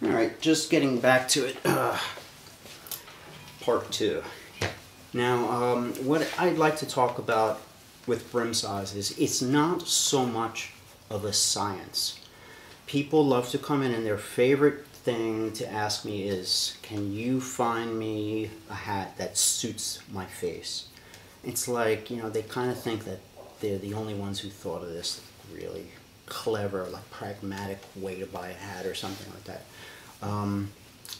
Alright, just getting back to it. Part 2. Now, what I'd like to talk about with brim size is it's not so much of a science. People love to come in and their favorite thing to ask me is, can you find me a hat that suits my face? It's like, you know, they kind of think that they're the only ones who thought of this really clever, like pragmatic way to buy a hat or something like that.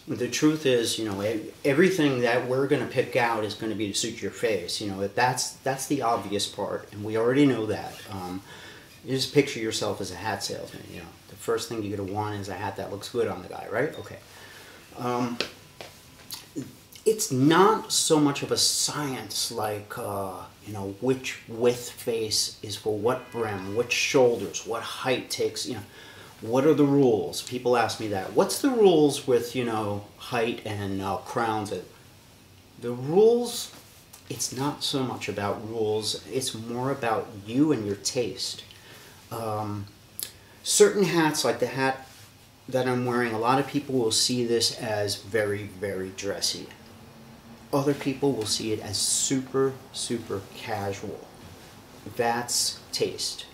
The truth is, you know, everything that we're going to pick out is going to be to suit your face. You know, that's the obvious part, and we already know that. You just picture yourself as a hat salesman. You know, the first thing you're going to want is a hat that looks good on the guy, right? Okay. It's not so much of a science like, you know, which width face is for what brim, which shoulders, what height takes, you know, what are the rules? People ask me that. What's the rules with, you know, height and crowns? The rules, it's not so much about rules, it's more about you and your taste. Certain hats, like the hat that I'm wearing, a lot of people will see this as very, very dressy. Other people will see it as super, super casual. That's taste.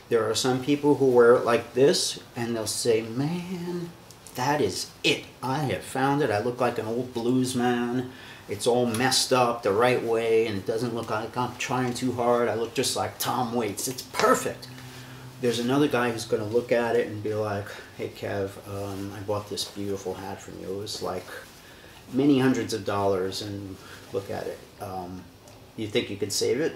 There are some people who wear it like this and they'll say, man, that is it. I have found it. I look like an old blues man. It's all messed up the right way and it doesn't look like I'm trying too hard. I look just like Tom Waits. It's perfect. There's another guy who's going to look at it and be like, hey Kev, I bought this beautiful hat from you. It was like many hundreds of dollars and look at it. You think you could save it?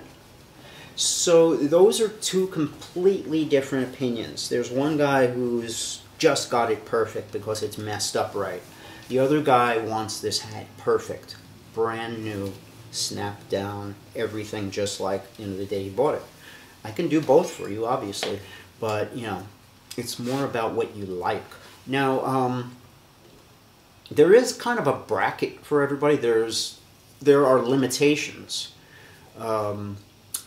So those are two completely different opinions. There's one guy who's just got it perfect because it's messed up right. The other guy wants this hat perfect, brand new, snapped down, everything just like, you know, the day he bought it. I can do both for you, obviously, but, you know, it's more about what you like. Now, there is kind of a bracket for everybody. There are limitations.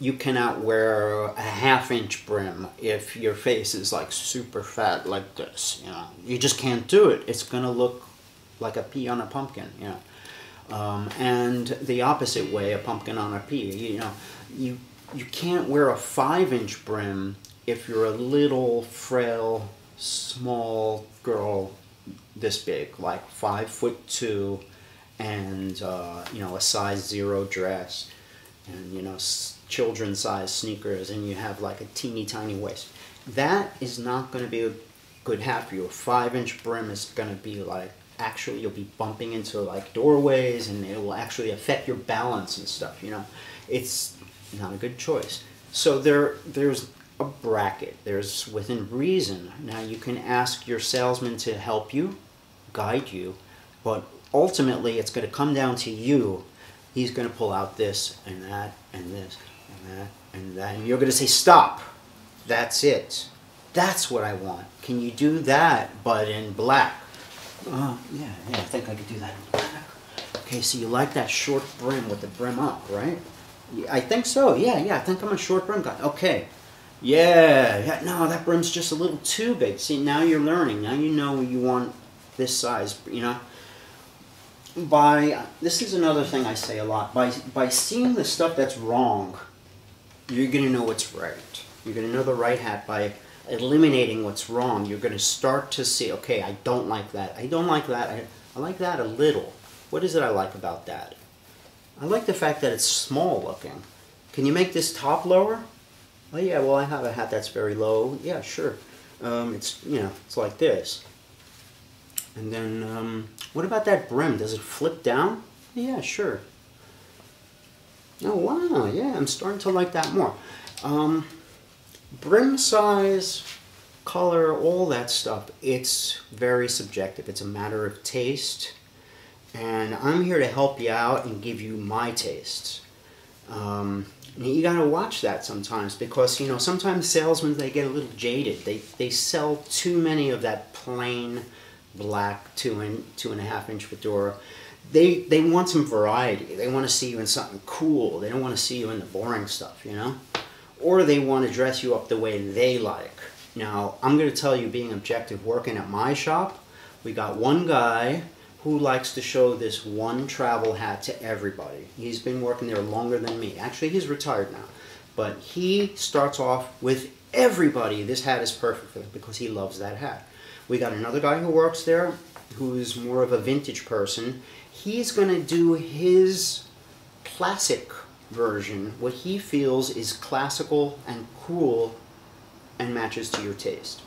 You cannot wear a half-inch brim if your face is like super fat like this. You know, you just can't do it. It's gonna look like a pea on a pumpkin. You know, and the opposite way, a pumpkin on a pea. You know, you can't wear a 5-inch brim if you're a little frail, small girl this big, like 5'2", and you know, a size 0 dress, and you know, children's size sneakers, and you have like a teeny tiny waist. That is not going to be a good hat for you. A 5-inch brim is going to be like, actually you'll be bumping into like doorways and it will actually affect your balance and stuff, you know. It's not a good choice. So there's a bracket. There's within reason. Now you can ask your salesman to help you, guide you, but ultimately it's going to come down to you. He's going to pull out this and that and this and that and that, and you're going to say, stop, that's it, that's what I want. Can you do that but in black? Yeah, I think I could do that in black. Okay, so you like that short brim with the brim up, right? I think so, yeah, I think I'm a short brim guy. Okay, yeah, no, that brim's just a little too big. See, now you're learning, now you know you want this size, you know. This is another thing I say a lot, by seeing the stuff that's wrong, you're going to know what's right. You're going to know the right hat by eliminating what's wrong. You're going to start to see, okay, I don't like that. I don't like that. I like that a little. What is it I like about that? I like the fact that it's small looking. Can you make this top lower? Oh yeah, well I have a hat that's very low. Yeah, sure. It's, you know, it's like this. And then, what about that brim? Does it flip down? Yeah, sure. Oh, wow, yeah, I'm starting to like that more. Brim size, color, all that stuff, it's very subjective. It's a matter of taste. And I'm here to help you out and give you my tastes. You gotta watch that sometimes because, you know, sometimes salesmen, they get a little jaded. They sell too many of that plain black 2.5-inch fedora. They want some variety. They want to see you in something cool. They don't want to see you in the boring stuff, you know? Or they want to dress you up the way they like. Now, I'm going to tell you, being objective, working at my shop, We got one guy who likes to show this one travel hat to everybody. He's been working there longer than me. Actually, he's retired now. But he starts off with everybody. This hat is perfect for him because he loves that hat. We got another guy who works there who's more of a vintage person. He's going to do his classic version, what he feels is classical and cool and matches to your taste.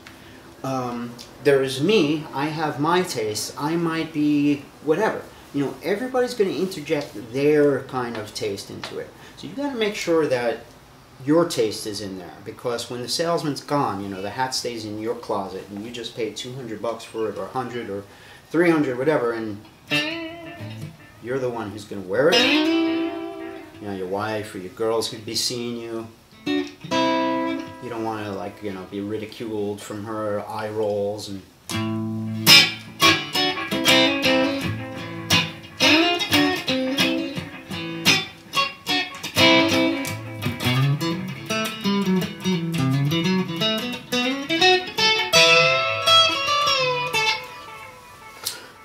There is me, I have my taste, I might be whatever. You know, everybody's going to interject their kind of taste into it. So you got to make sure that your taste is in there, because when the salesman's gone, you know, the hat stays in your closet and you just paid $200 for it, or 100 or 300, whatever, and you're the one who's going to wear it. You know, your wife or your girls could be seeing you. You don't want to, like, you know, be ridiculed from her eye rolls and...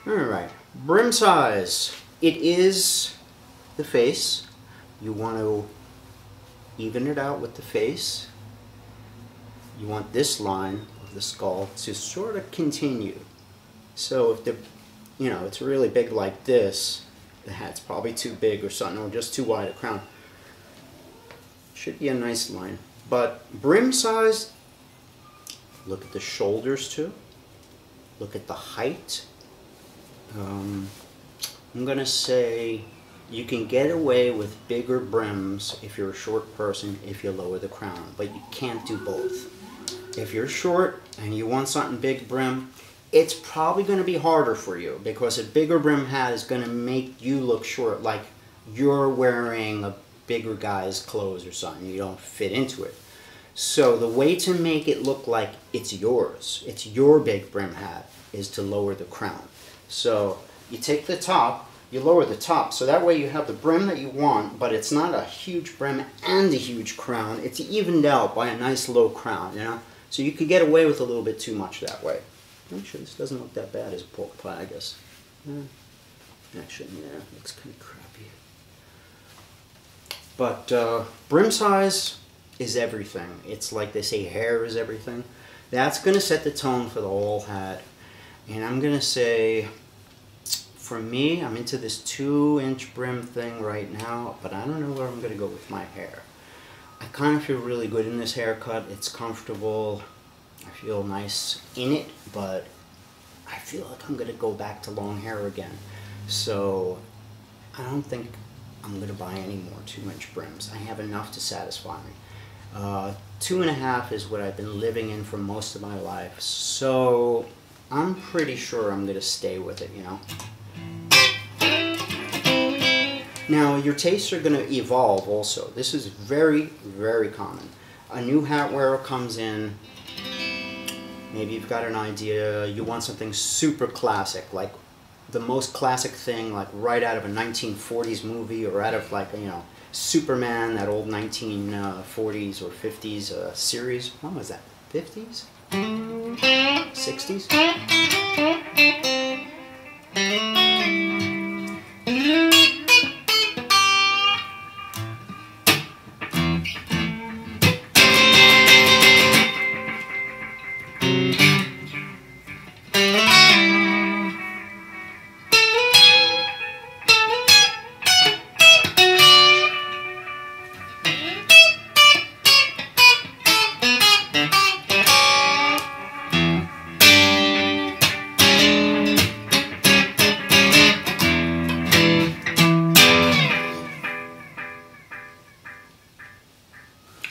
Alright, brim size. It is the face. You want to even it out with the face. You want this line of the skull to sort of continue. So if the, you know, it's really big like this, the hat's probably too big or something, or just too wide a crown. Should be a nice line. But brim size, look at the shoulders too. Look at the height. I'm gonna say you can get away with bigger brims if you're a short person if you lower the crown, but you can't do both. If you're short and you want something big brim, it's probably going to be harder for you, because a bigger brim hat is going to make you look short, like you're wearing a bigger guy's clothes or something. You don't fit into it. So the way to make it look like it's yours, it's your big brim hat, is to lower the crown. So you take the top, you lower the top, so that way you have the brim that you want, but it's not a huge brim and a huge crown. It's evened out by a nice low crown, you know? So you could get away with a little bit too much that way. Actually, this doesn't look that bad as a pork pie, I guess. Actually, yeah, it looks kind of crappy. But brim size is everything. It's like they say, hair is everything. That's going to set the tone for the whole hat. And I'm going to say, for me, I'm into this 2-inch brim thing right now, but I don't know where I'm going to go with my hair. I kind of feel really good in this haircut. It's comfortable. I feel nice in it, but I feel like I'm going to go back to long hair again. So I don't think I'm going to buy any more 2-inch brims. I have enough to satisfy me. 2.5 is what I've been living in for most of my life. So I'm pretty sure I'm going to stay with it, you know. Now, your tastes are going to evolve also. This is very, very common. A new hat wearer comes in, maybe you've got an idea, you want something super classic, like the most classic thing, like right out of a 1940s movie, or out of, like, you know, Superman, that old 1940s or 50s series. When was that? 50s? 60s?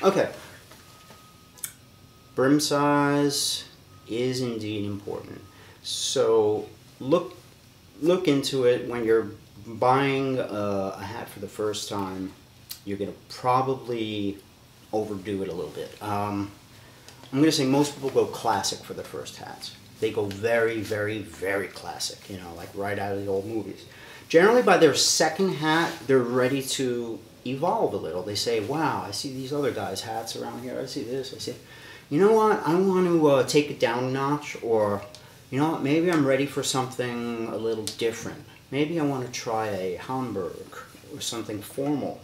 Okay, brim size is indeed important. So look into it when you're buying a hat for the first time. You're going to probably overdo it a little bit. I'm going to say most people go classic for the first hats. They go very, very, very classic, you know, like right out of the old movies. Generally, by their second hat, they're ready to evolve a little. They say, wow, I see these other guys' hats around here. I see this. I see, you know what? I want to take it down a notch, or You know what, maybe I'm ready for something a little different. Maybe I want to try a Hamburg or something formal.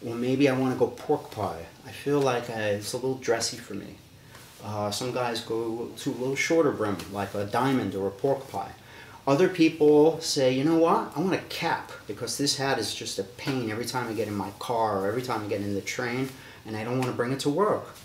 Or maybe I want to go pork pie. I feel like it's a little dressy for me. Some guys go to a little shorter brim, like a diamond or a pork pie. Other people say, you know what, I want a cap, because this hat is just a pain every time I get in my car or every time I get in the train, and I don't want to bring it to work.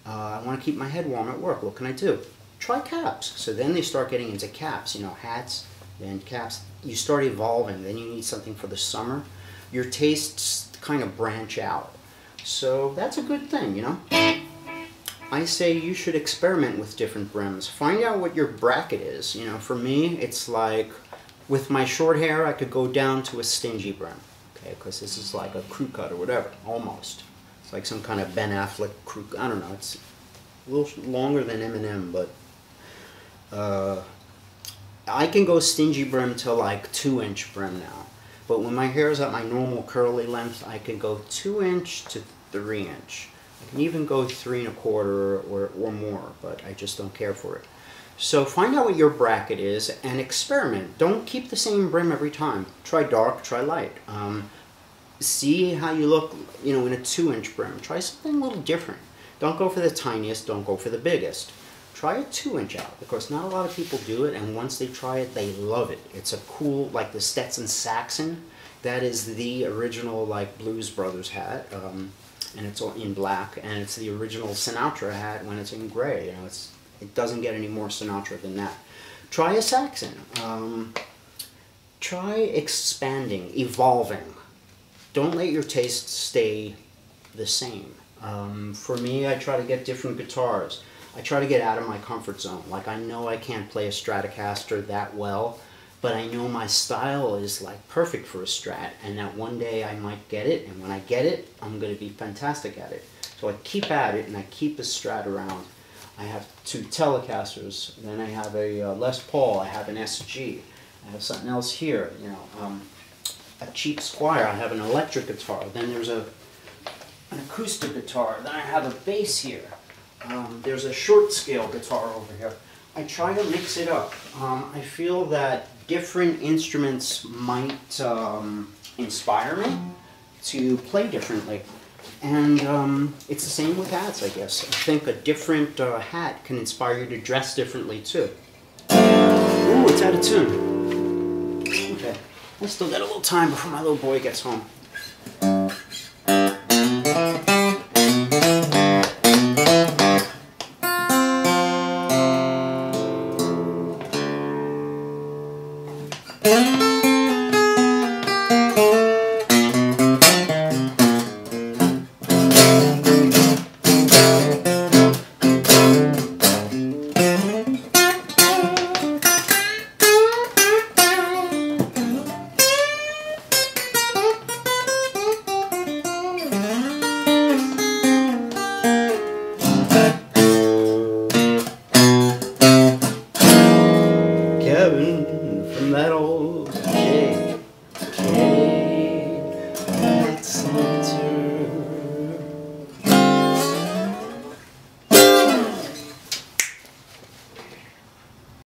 I want to keep my head warm at work. What can I do? Try caps. So then they start getting into caps, you know, hats, then caps. You start evolving, then you need something for the summer. Your tastes kind of branch out. So that's a good thing, you know. I say you should experiment with different brims. Find out what your bracket is. You know, for me, it's like, with my short hair, I could go down to a stingy brim. Okay, because this is like a crew cut or whatever, almost. It's like some kind of Ben Affleck crew, I don't know, it's a little longer than Eminem, but I can go stingy brim to like 2-inch brim now. But when my hair is at my normal curly length, I can go 2-inch to 3-inch. I can even go 3 1/4 or more, but I just don't care for it. So find out what your bracket is and experiment. Don't keep the same brim every time. Try dark, try light. See how you look, you know, in a 2-inch brim. Try something a little different. Don't go for the tiniest, don't go for the biggest. Try a 2-inch out, because not a lot of people do it, and once they try it, they love it. It's a cool, like the Stetson Saxon. That is the original, like, Blues Brothers hat. And it's in black, and it's the original Sinatra hat when it's in gray. You know, it doesn't get any more Sinatra than that. Try a Saxon. Try expanding, evolving. Don't let your tastes stay the same. For me, I try to get different guitars. I try to get out of my comfort zone. Like, I know I can't play a Stratocaster that well, but I know my style is like perfect for a Strat, and that one day I might get it, and when I get it, I'm going to be fantastic at it. So I keep at it, and I keep a Strat around. I have 2 Telecasters, then I have a Les Paul, I have an SG, I have something else here, you know, a cheap Squire, I have an electric guitar, then there's an acoustic guitar, then I have a bass here, there's a short scale guitar over here. I try to mix it up. I feel that different instruments might inspire me to play differently. And it's the same with hats, I guess. I think a different hat can inspire you to dress differently too. Ooh, it's out of tune. Okay, I still got a little time before my little boy gets home. Yeah.